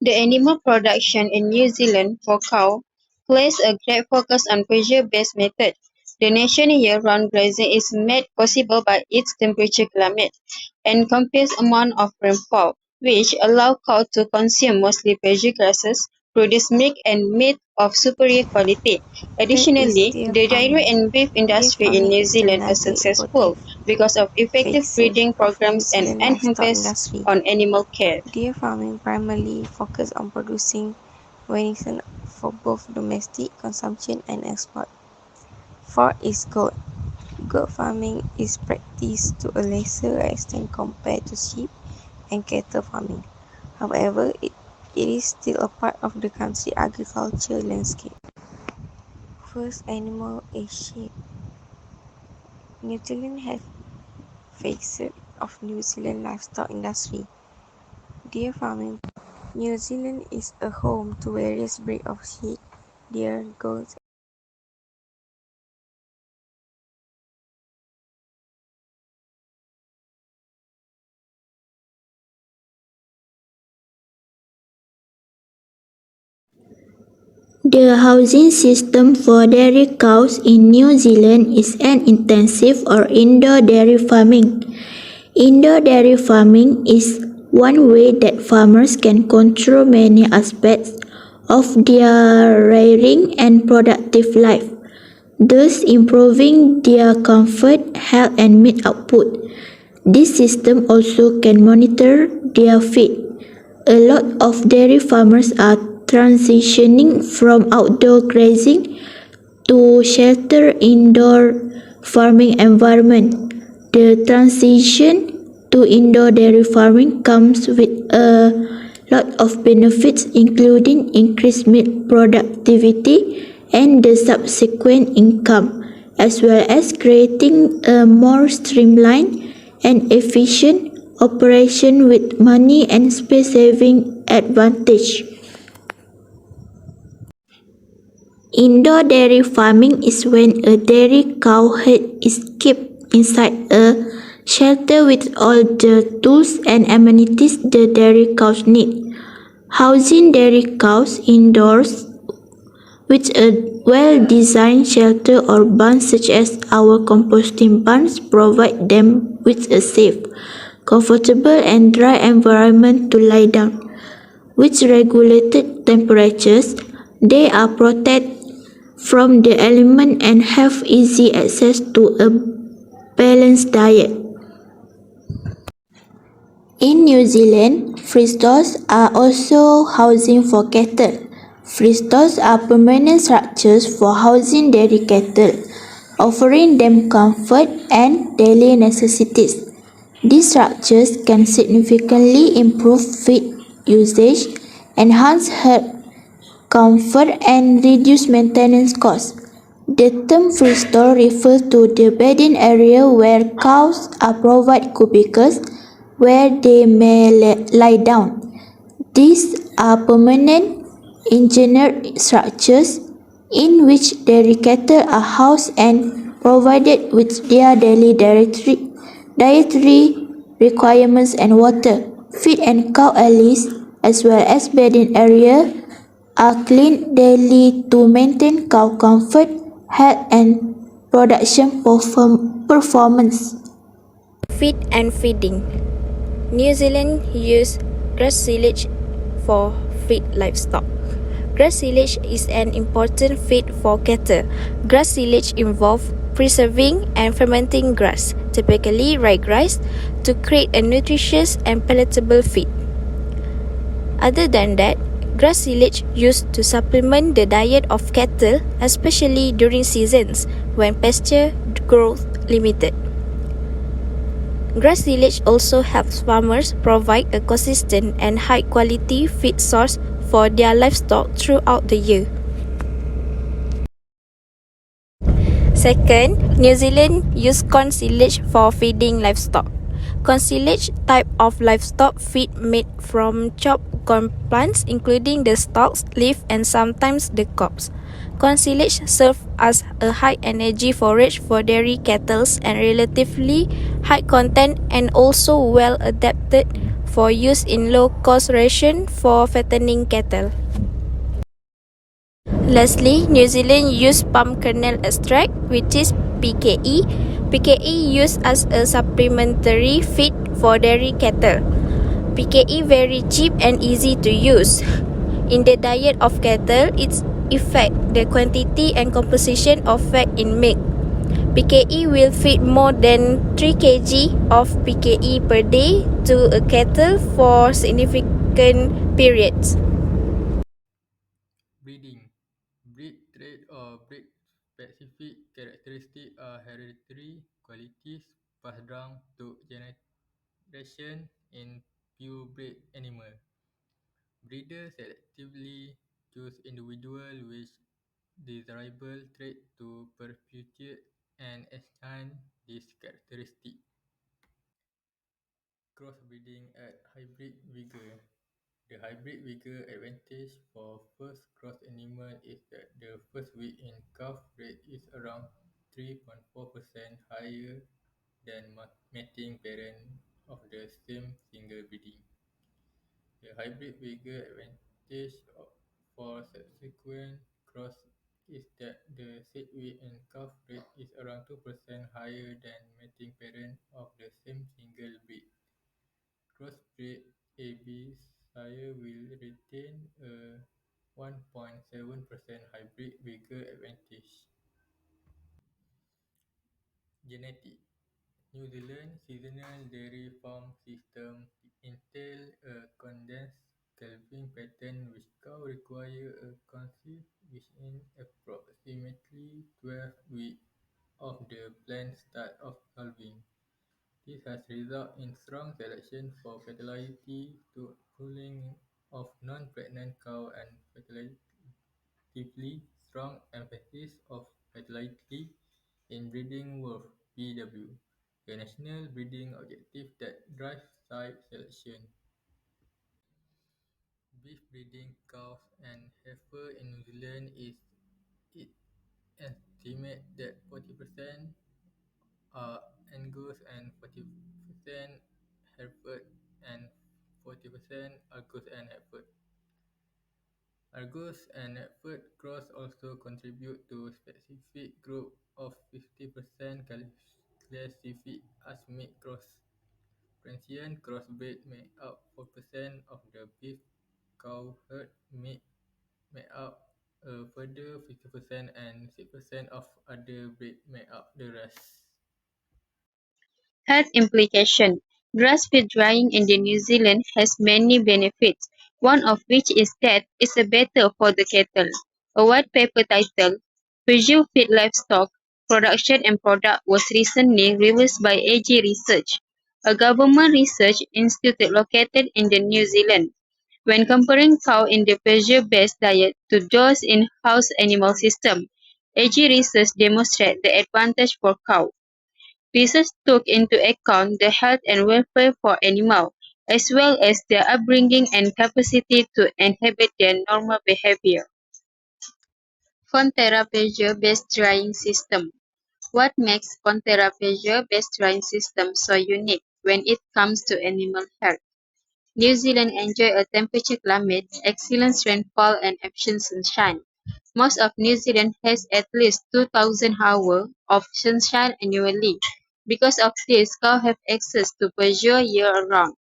The animal production in New Zealand for cow places a great focus on pressure-based method. The nation year-round grazing is made possible by its temperature climate and copious amount of rainfall, which allow cows to consume mostly pasture grasses, produce milk and meat of superior quality. Third is Additionally, deer the dairy farming. and beef Deer industry in farming New is Zealand are another successful important because of effective facet breeding of New programs and Zealand an livestock emphasis industry. on animal care. Deer farming primarily focuses on producing venison for both domestic consumption and export. Fourth is goat. Goat farming is practiced to a lesser extent compared to sheep and cattle farming. However, it is still a part of the country's agricultural landscape. First animal is sheep. New Zealand has facet of New Zealand livestock industry. Deer farming. New Zealand is a home to various breeds of sheep, deer, goats. The housing system for dairy cows in New Zealand is an intensive or indoor dairy farming. Indoor dairy farming is one way that farmers can control many aspects of their rearing and productive life, thus improving their comfort, health, and meat output. This system also can monitor their feed. A lot of dairy farmers are transitioning from outdoor grazing to shelter indoor farming environment. The transition to indoor dairy farming comes with a lot of benefits including increased meat productivity and the subsequent income, as well as creating a more streamlined and efficient operation with money and space saving advantage. Indoor dairy farming is when a dairy cow herd is kept inside a shelter with all the tools and amenities the dairy cows need. Housing dairy cows indoors with a well-designed shelter or barn such as our composting barns provide them with a safe, comfortable and dry environment to lie down. With regulated temperatures, they are protected from the element and have easy access to a balanced diet. In New Zealand, free stalls are also housing for cattle. Free stalls are permanent structures for housing dairy cattle, offering them comfort and daily necessities. These structures can significantly improve feed usage, enhance herd comfort and reduce maintenance costs. The term free stall refers to the bedding area where cows are provided cubicles where they may lie down. These are permanent engineered structures in which dairy cattle are housed and provided with their daily dietary requirements and water. Feed and cow alleys as well as bedding area are cleaned daily to maintain cow comfort, health and production performance. Feed and feeding. New Zealand use grass silage for feed livestock. Grass silage is an important feed for cattle. Grass silage involves preserving and fermenting grass, typically ryegrass, to create a nutritious and palatable feed. Other than that, grass silage used to supplement the diet of cattle, especially during seasons when pasture growth limited. Grass silage also helps farmers provide a consistent and high-quality feed source for their livestock throughout the year. Second, New Zealand use corn silage for feeding livestock. Corn silage type of livestock feed made from chopped corn plants, including the stalks, leaf, and sometimes the cobs. Corn silage serves as a high-energy forage for dairy cattle and relatively high content and also well adapted for use in low-cost ration for fattening cattle. Lastly, New Zealand use palm kernel extract, which is PKE. PKE used as a supplementary feed for dairy cattle. PKE very cheap and easy to use. In the diet of cattle, it affects the quantity and composition of fat in milk. PKE will feed more than 3 kg of PKE per day to a cattle for significant periods. Breeding. Breed trait or breed specific characteristics are hereditary qualities passed down to generation in purebred animals. Breeders selectively choose individuals with desirable traits to perpetuate and enhance these characteristics. Crossbreeding at hybrid vigor. The hybrid vigor advantage for first cross animal is that the first week in calf rate is around 3.4% higher than mating parent of the same single breeding. The hybrid vigor advantage for subsequent cross is that the set weight and calf rate is around 2% higher than mating parent of the same single breed. Crossbred AB sire will retain a 1.7% hybrid vigor advantage. Genetic. New Zealand seasonal dairy farm system entail a condensed calving pattern which cow require a conceive within approximately 12 weeks of the planned start of calving. This has resulted in strong selection for fertility to pooling of non-pregnant cow and relatively strong emphasis of fertility in breeding wolf (BW), a national breeding objective that drives site selection. Beef breeding cows and heifer in New Zealand is it estimated that 40% are Angus and 40% Hereford and 40% Argus and Hereford. Argus and Hereford cross also contribute to specific group of 50% classified as mixed cross. Friesian crossbred make up 4% of the beef cow herd, make up a further 50% and 6% of other breed make up the rest. Health implication. Grass-fed drying in the New Zealand has many benefits, one of which is that it's better for the cattle. A white paper titled Peugeot Feed Livestock Production and Product was recently released by AG Research, a government research institute located in the New Zealand. When comparing cow in the pasture-based diet to those in house animal system, AG Research demonstrated the advantage for cow. Research took into account the health and welfare for animals, as well as their upbringing and capacity to inhibit their normal behavior. Fonterra Peugeot based drying system. What makes Fonterra Peugeot based drying system so unique when it comes to animal health? New Zealand enjoys a temperature climate, excellent rainfall and efficient sunshine. Most of New Zealand has at least 2,000 hours of sunshine annually. Because of this, cows have access to pasture year-round.